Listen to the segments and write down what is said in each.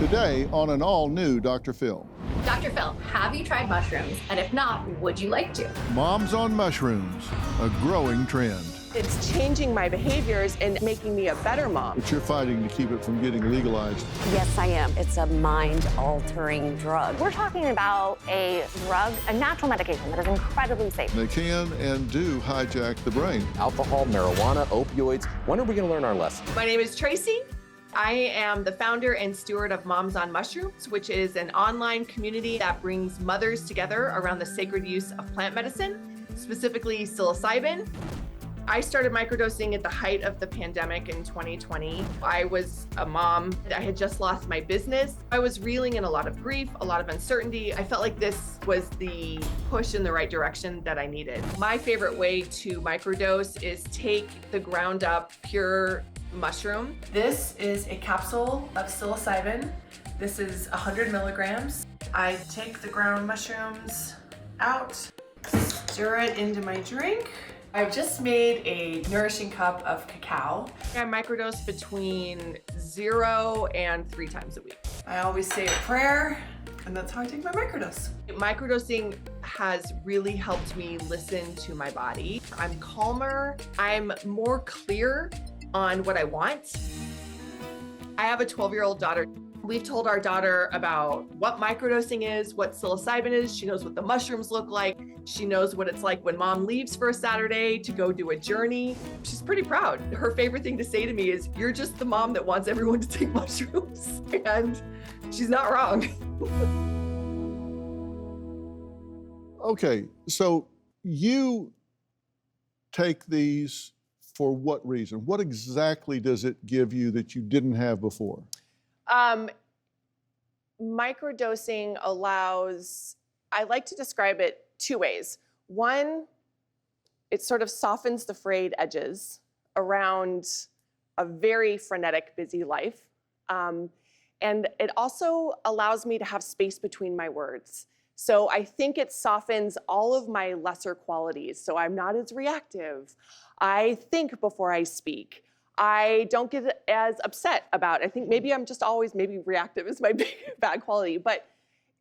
Today on an all-new Dr. Phil. Dr. Phil, have you tried mushrooms? And if not, would you like to? Moms on mushrooms, a growing trend. It's changing my behaviors and making me a better mom. But you're fighting to keep it from getting legalized. Yes, I am. It's a mind-altering drug. We're talking about a drug, a natural medication that is incredibly safe. They can and do hijack the brain. Alcohol, marijuana, opioids. When are we going to learn our lesson? My name is Tracy. I am the founder and steward of Moms on Mushrooms, which is an online community that brings mothers together around the sacred use of plant medicine, specifically psilocybin. I started microdosing at the height of the pandemic in 2020. I was a mom. I had just lost my business. I was reeling in a lot of grief, a lot of uncertainty. I felt like this was the push in the right direction that I needed. My favorite way to microdose is take the ground up pure mushroom. This is a capsule of psilocybin. This is 100 milligrams. I take the ground mushrooms out, stir it into my drink. I've just made a nourishing cup of cacao. I microdose between 0 and 3 times a week. I always say a prayer, and that's how I take my microdose. Microdosing has really helped me listen to my body. I'm calmer. I'm more clear on what I want. I have a 12-year-old daughter. We've told our daughter about what microdosing is, what psilocybin is. She knows what the mushrooms look like. She knows what it's like when mom leaves for a Saturday to go do a journey. She's pretty proud. Her favorite thing to say to me is, "You're just the mom that wants everyone to take mushrooms." And she's not wrong. Okay, so you take these for what reason? What exactly does it give you that you didn't have before? Microdosing allows, I like to describe it 2 ways. One, it sort of softens the frayed edges around a very frenetic, busy life. And it also allows me to have space between my words. So I think it softens all of my lesser qualities. So I'm not as reactive. I think before I speak. I don't get as upset about it. I think maybe I'm just always, maybe reactive is my big bad quality, but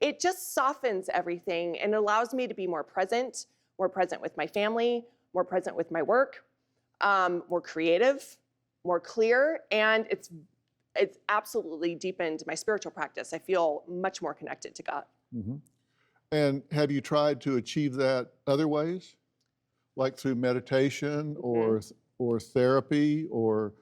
it just softens everything and allows me to be more present with my family, more present with my work, more creative, more clear, and it's absolutely deepened my spiritual practice. I feel much more connected to God. Mm-hmm. And have you tried to achieve that other ways? Like through meditation or therapy or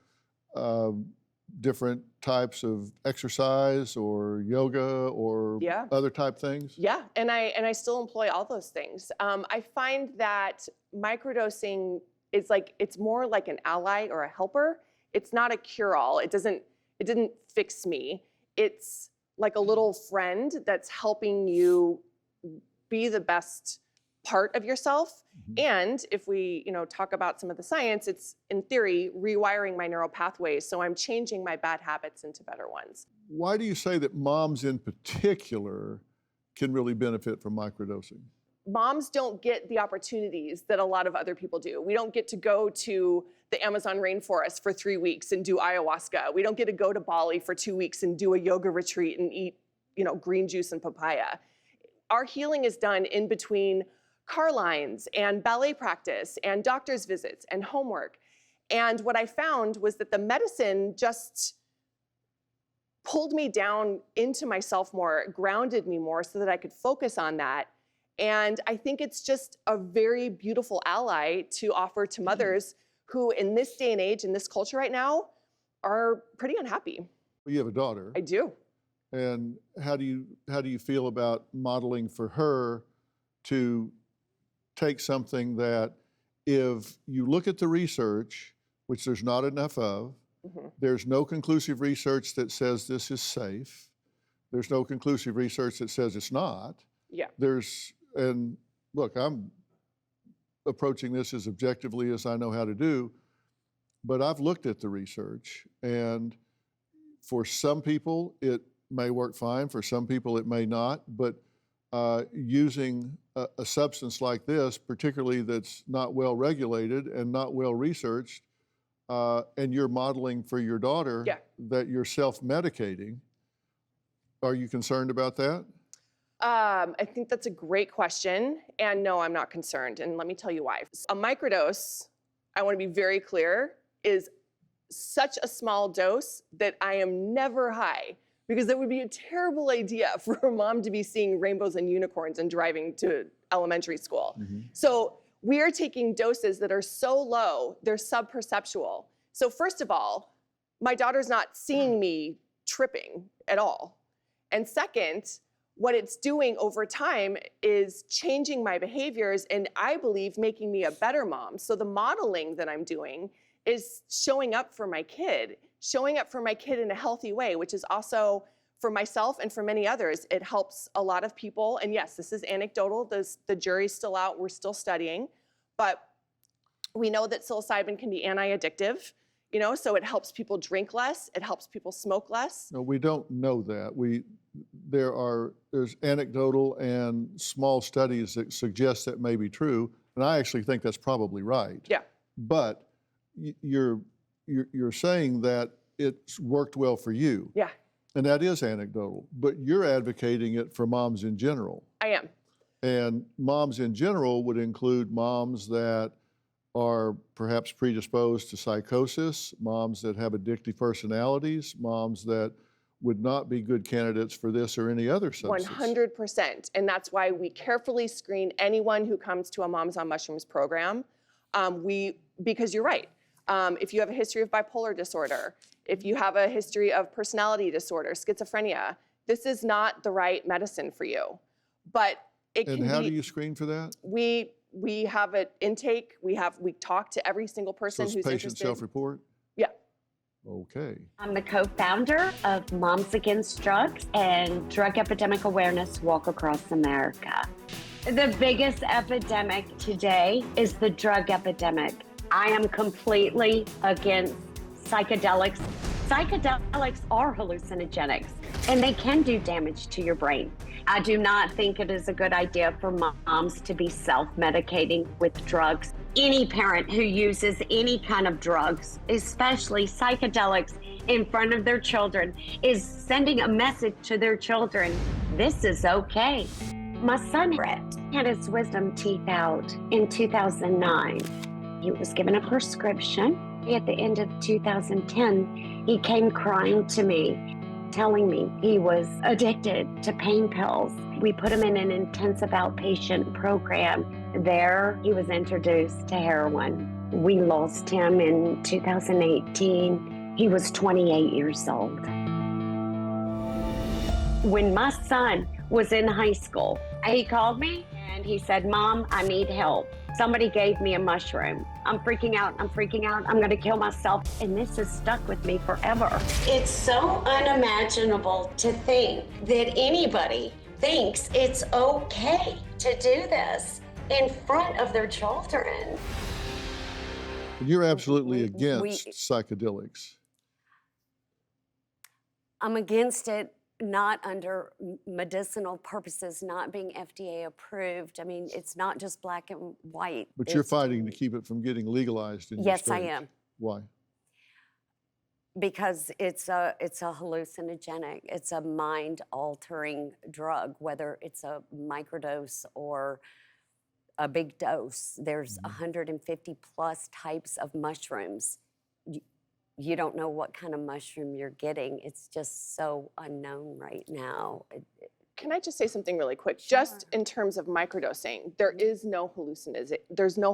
different types of exercise or yoga or other type things? Yeah, and I still employ all those things. I find that microdosing is it's more like an ally or a helper. It's not a cure-all. It didn't fix me. It's like a little friend that's helping you be the best part of yourself. Mm-hmm. And if we, talk about some of the science, it's in theory rewiring my neural pathways. So I'm changing my bad habits into better ones. Why do you say that moms in particular can really benefit from microdosing? Moms don't get the opportunities that a lot of other people do. We don't get to go to the Amazon rainforest for 3 weeks and do ayahuasca. We don't get to go to Bali for 2 weeks and do a yoga retreat and eat, green juice and papaya. Our healing is done in between car lines and ballet practice and doctor's visits and homework. And what I found was that the medicine just pulled me down into myself more, grounded me more so that I could focus on that. And I think it's just a very beautiful ally to offer to mothers who in this day and age, in this culture right now, are pretty unhappy. You have a daughter. I do. And how do you feel about modeling for her to take something that, if you look at the research, which there's not enough of, there's no conclusive research that says this is safe. There's no conclusive research that says it's not. Yeah. And look, I'm approaching this as objectively as I know how to do, but I've looked at the research, and for some people it may work fine, for some people it may not, but using a substance like this, particularly that's not well regulated and not well researched, and you're modeling for your daughter that you're self-medicating, Are you concerned about that? I think that's a great question. And no, I'm not concerned. And let me tell you why. A microdose, I want to be very clear, is such a small dose that I am never high, because that would be a terrible idea for a mom to be seeing rainbows and unicorns and driving to elementary school. So we are taking doses that are so low, they're subperceptual. So first of all, my daughter's not seeing me tripping at all. And second, what it's doing over time is changing my behaviors and I believe making me a better mom. So the modeling that I'm doing is showing up for my kid in a healthy way, which is also for myself and for many others. It helps a lot of people. And yes, this is anecdotal. The jury's still out. We're still studying. But we know that psilocybin can be anti-addictive, so it helps people drink less. It helps people smoke less. No, we don't know that. There's anecdotal and small studies that suggest that may be true, and I actually think that's probably right. Yeah. But you're saying that it's worked well for you. Yeah, And that is anecdotal, but you're advocating it for moms in general. I am. And moms in general would include moms that are perhaps predisposed to psychosis, moms that have addictive personalities, moms that would not be good candidates for this or any other substance. 100%. And that's why we carefully screen anyone who comes to a Moms on Mushrooms program. Because you're right. If you have a history of bipolar disorder, if you have a history of personality disorder, schizophrenia, this is not the right medicine for you. But it can be. And how do you screen for that? We have an intake. We talk to every single So person it's who's patient interested. self-report? Yeah. Okay. I'm the co-founder of Moms Against Drugs and Drug Epidemic Awareness Walk Across America. The biggest epidemic today is the drug epidemic. I am completely against psychedelics. Psychedelics are hallucinogenics, and they can do damage to your brain. I do not think it is a good idea for moms to be self-medicating with drugs. Any parent who uses any kind of drugs, especially psychedelics, in front of their children is sending a message to their children, this is okay. My son, Brett, had his wisdom teeth out in 2009. He was given a prescription. At the end of 2010, he came crying to me, telling me he was addicted to pain pills. We put him in an intensive outpatient program. There, he was introduced to heroin. We lost him in 2018. He was 28 years old. When my son was in high school, he called me and he said, "Mom, I need help. Somebody gave me a mushroom. I'm freaking out. I'm gonna kill myself." And this has stuck with me forever. It's so unimaginable to think that anybody thinks it's okay to do this in front of their children. You're absolutely We- against psychedelics. I'm against it, not under medicinal purposes, not being FDA approved. I mean, it's not just black and white. But you're It's- fighting to keep it from getting legalized in your Yes, I state. am. Why? Because it's a hallucinogenic, it's a mind-altering drug, whether it's a microdose or a big dose. There's 150 plus types of mushrooms. You don't know what kind of mushroom you're getting. It's just so unknown right now. Can I just say something really quick? Sure. Just in terms of microdosing, there's no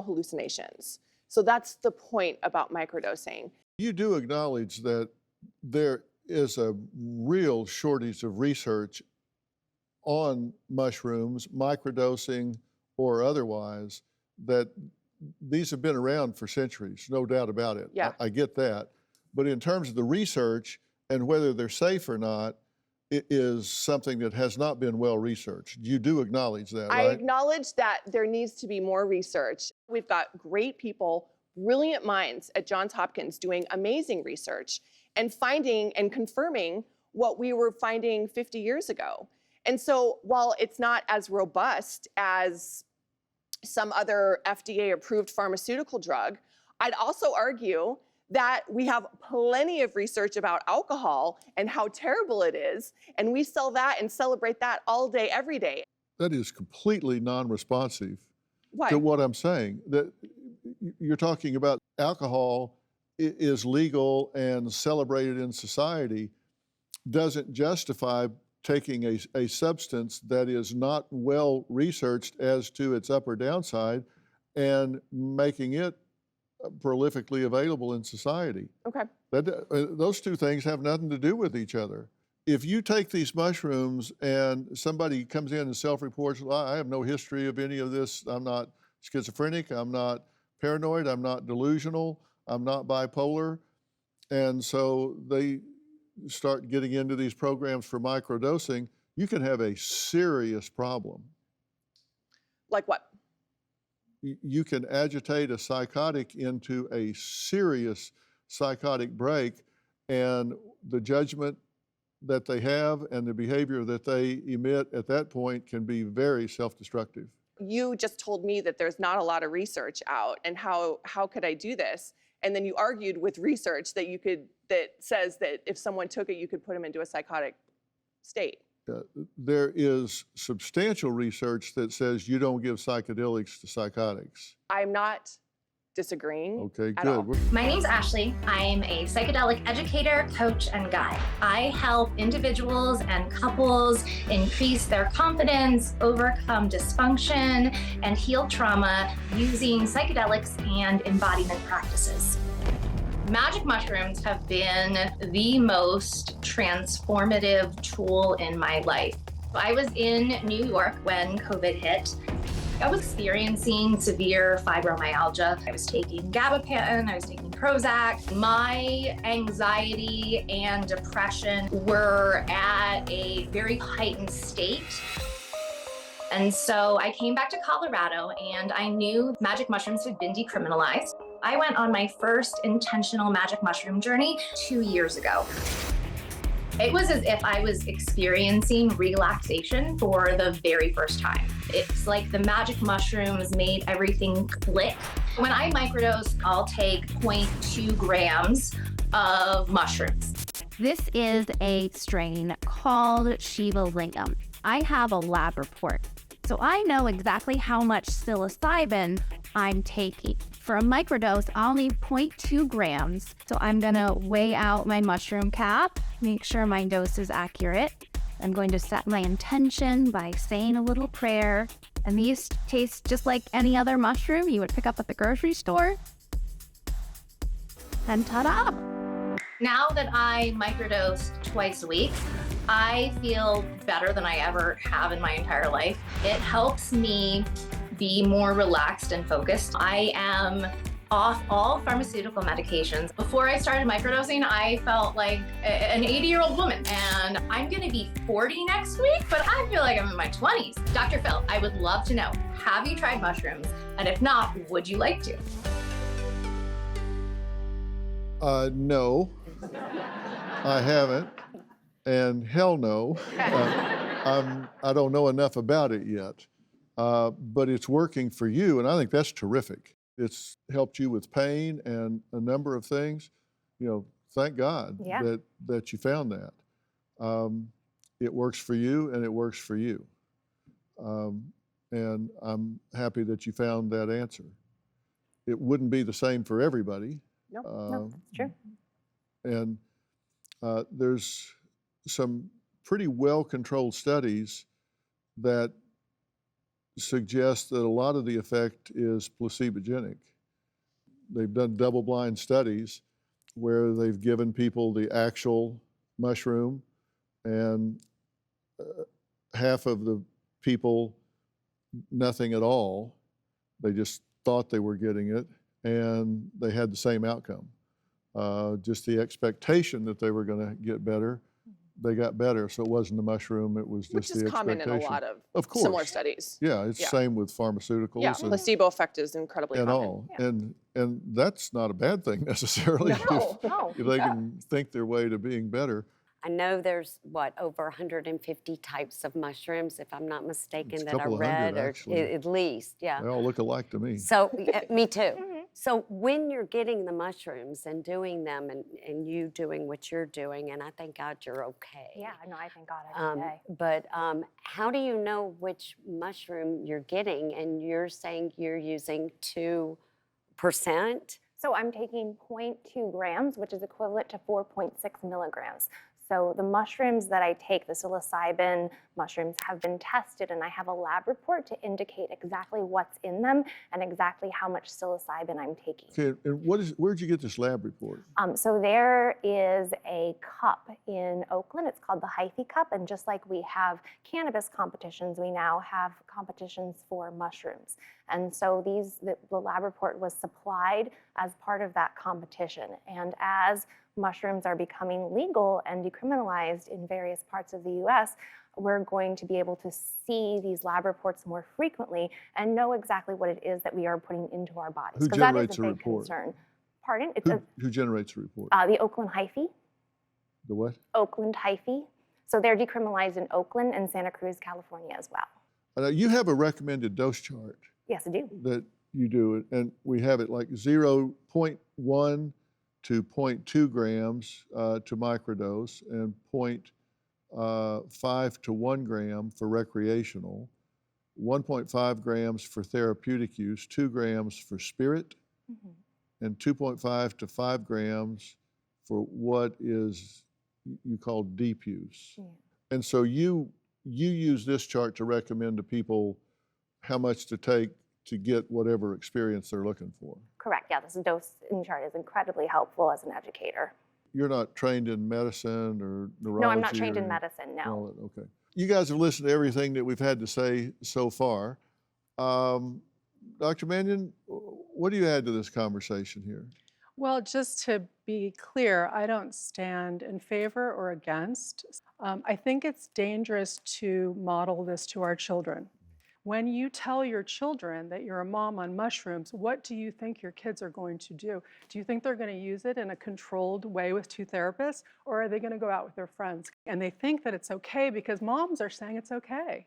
hallucinations. So that's the point about microdosing. You do acknowledge that there is a real shortage of research on mushrooms, microdosing or otherwise, that these have been around for centuries, no doubt about it. Yeah. I get that. But in terms of the research and whether they're safe or not, it is something that has not been well researched. You do acknowledge that, I right? acknowledge that there needs to be more research. We've got great people, brilliant minds at Johns Hopkins doing amazing research and finding and confirming what we were finding 50 years ago. And so while it's not as robust as some other FDA-approved pharmaceutical drug, I'd also argue that we have plenty of research about alcohol and how terrible it is, and we sell that and celebrate that all day, every day. That is completely non-responsive Why? to what I'm saying. That you're talking about alcohol is legal and celebrated in society doesn't justify taking a substance that is not well researched as to its up or downside and making it prolifically available in society. Okay. Those two things have nothing to do with each other. If you take these mushrooms and somebody comes in and self-reports, I have no history of any of this, I'm not schizophrenic, I'm not paranoid, I'm not delusional, I'm not bipolar, and so they start getting into these programs for microdosing, you can have a serious problem. Like what? You can agitate a psychotic into a serious psychotic break, and the judgment that they have and the behavior that they emit at that point can be very self-destructive. You just told me that there's not a lot of research out, and how could I do this? And then you argued with research that that says that if someone took it, you could put them into a psychotic state. There is substantial research that says you don't give psychedelics to psychotics. I'm not disagreeing. Okay, at all. good. My name's Ashley. I am a psychedelic educator, coach, and guide. I help individuals and couples increase their confidence, overcome dysfunction, and heal trauma using psychedelics and embodiment practices. Magic mushrooms have been the most transformative tool in my life. I was in New York when COVID hit. I was experiencing severe fibromyalgia. I was taking gabapentin, I was taking Prozac. My anxiety and depression were at a very heightened state. And so I came back to Colorado and I knew magic mushrooms had been decriminalized. I went on my first intentional magic mushroom journey 2 years ago. It was as if I was experiencing relaxation for the very first time. It's like the magic mushrooms made everything click. When I microdose, I'll take 0.2 grams of mushrooms. This is a strain called Shiva Lingam. I have a lab report, so I know exactly how much psilocybin I'm taking. For a microdose, I'll need 0.2 grams. So I'm gonna weigh out my mushroom cap, make sure my dose is accurate. I'm going to set my intention by saying a little prayer. And these taste just like any other mushroom you would pick up at the grocery store. And ta-da! Now that I microdose twice a week, I feel better than I ever have in my entire life. It helps me be more relaxed and focused. I am off all pharmaceutical medications. Before I started microdosing, I felt like an 80-year-old woman, and I'm gonna be 40 next week, but I feel like I'm in my 20s. Dr. Phil, I would love to know, have you tried mushrooms? And if not, would you like to? No, I haven't, and hell no. I don't know enough about it yet, but it's working for you, and I think that's terrific. It's helped you with pain and a number of things. You know, thank God that you found that. It works for you, and it works for you. And I'm happy that you found that answer. It wouldn't be the same for everybody. No, that's true. And there's some pretty well-controlled studies that suggest that a lot of the effect is placebogenic. They've done double-blind studies where they've given people the actual mushroom, and half of the people nothing at all. They just thought they were getting it, and they had the same outcome. Just the expectation that they were going to get better, they got better. So it wasn't the mushroom, it was just the expectation. Which is common in a lot of course. similar studies. Yeah, it's the same with pharmaceuticals. Yeah, and, placebo effect is incredibly and common. all. Yeah. And that's not a bad thing necessarily. No, if they can think their way to being better. I know there's, over 150 types of mushrooms, if I'm not mistaken, It's a that I couple of read, hundred, or actually. at least, yeah. They all look alike to me. So, me too. So when you're getting the mushrooms and doing them and you doing what you're doing, and I thank God you're okay. Yeah, no, I thank God every day. But how do you know which mushroom you're getting? And you're saying you're using 2%? So I'm taking 0.2 grams, which is equivalent to 4.6 milligrams. So the mushrooms that I take, the psilocybin mushrooms, have been tested, and I have a lab report to indicate exactly what's in them and exactly how much psilocybin I'm taking. Okay, and where'd you get this lab report? So there is a cup in Oakland. It's called the Hyphy Cup, and just like we have cannabis competitions, we now have competitions for mushrooms. And so the lab report was supplied as part of that competition. And as mushrooms are becoming legal and decriminalized in various parts of the US, we're going to be able to see these lab reports more frequently and know exactly what it is that we are putting into our bodies. Who Because that generates is a the big report? concern. Pardon? It's Who generates the report? the Oakland Hyphy. The what? Oakland Hyphy. So they're decriminalized in Oakland and Santa Cruz, California as well. You have a recommended dose chart Yes, I do. that you do, and we have it like 0.1 to 0.2 grams to microdose and 0.5 to 1 gram for recreational, 1.5 grams for therapeutic use, 2 grams for spirit, and 2.5 to 5 grams for what is you call deep use. Yeah. And so you use this chart to recommend to people how much to take to get whatever experience they're looking for. Correct. Yeah, this dosing chart is incredibly helpful as an educator. You're not trained in medicine or neurology? No, I'm not trained in or medicine, all no. that? Okay. You guys have listened to everything that we've had to say so far. Dr. Mannion, what do you add to this conversation here? Well, just to be clear, I don't stand in favor or against. I think it's dangerous to model this to our children. When you tell your children that you're a mom on mushrooms, what do you think your kids are going to do? Do you think they're going to use it in a controlled way with 2 therapists, or are they going to go out with their friends? And they think that it's okay because moms are saying it's okay.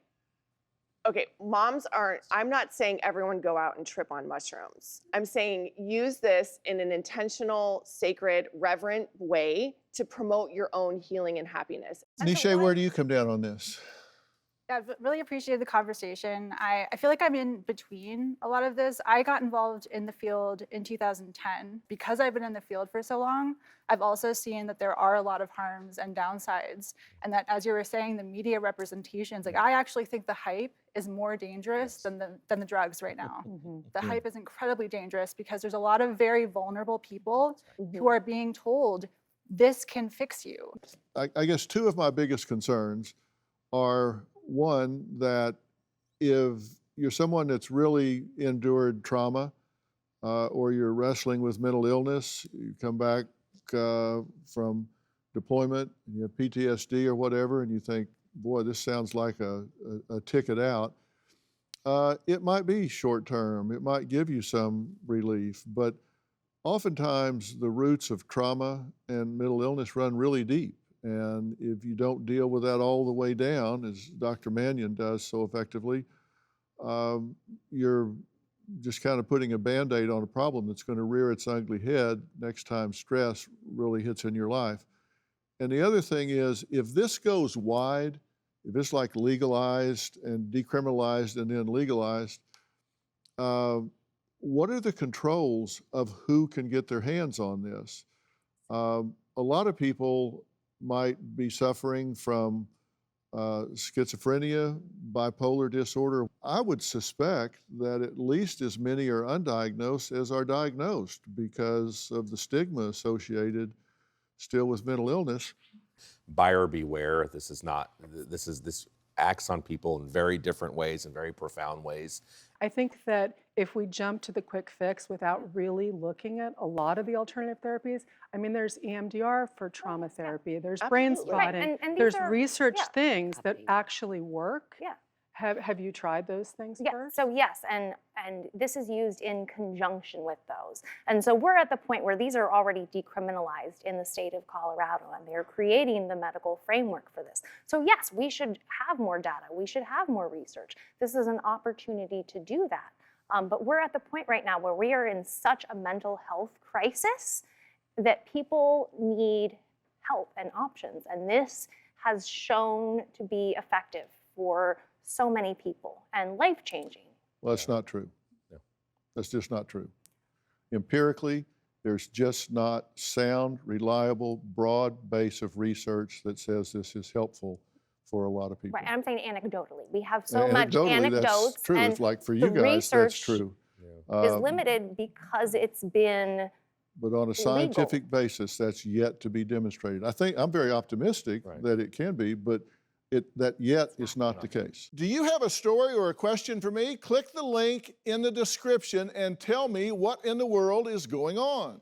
Okay, moms aren't, I'm not saying everyone go out and trip on mushrooms. I'm saying use this in an intentional, sacred, reverent way to promote your own healing and happiness. Nisha, where do you come down on this? I've really appreciated the conversation. I feel like I'm in between a lot of this. I got involved in the field in 2010. Because I've been in the field for so long, I've also seen that there are a lot of harms and downsides. And that, as you were saying, the media representations, like I actually think the hype is more dangerous than the drugs right now. The hype is incredibly dangerous because there's a lot of very vulnerable people who are being told, this can fix you. I guess 2 of my biggest concerns are, one, that if you're someone that's really endured trauma or you're wrestling with mental illness, you come back from deployment, and you have PTSD or whatever, and you think, boy, this sounds like a ticket out, it might be short term. It might give you some relief, but oftentimes the roots of trauma and mental illness run really deep. And if you don't deal with that all the way down, as Dr. Mannion does so effectively, you're just kind of putting a Band-Aid on a problem that's going to rear its ugly head next time stress really hits in your life. And the other thing is, if this goes wide, if it's like legalized and decriminalized and then legalized, what are the controls of who can get their hands on this? A lot of people might be suffering from schizophrenia, bipolar disorder. I would suspect that at least as many are undiagnosed as are diagnosed because of the stigma associated still with mental illness. Buyer beware. This acts on people in very different ways, in very profound ways. I think that if we jump to the quick fix without really looking at a lot of the alternative therapies, I mean, there's EMDR for trauma therapy, there's brain Absolutely. spotting, Right, and these there's are- research yeah. things that actually work. Yeah. Have you tried those things Yeah, first? so yes, and this is used in conjunction with those. And so we're at the point where these are already decriminalized in the state of Colorado, and they're creating the medical framework for this. So yes, we should have more data. We should have more research. This is an opportunity to do that. But we're at the point right now where we are in such a mental health crisis that people need help and options. And this has shown to be effective for so many people and life-changing. Well, that's not true. Yeah. That's just not true. Empirically, there's just not sound, reliable, broad base of research that says this is helpful for a lot of people. Right, and I'm saying anecdotally. We have so much Anecdotally, anecdotes, that's true. and It's like for the you guys, that's research true. is limited because it's been But on a scientific basis, that's yet to be demonstrated. I think I'm very optimistic Right. that it can be, but that yet is not the case. Do you have a story or a question for me? Click the link in the description and tell me what in the world is going on.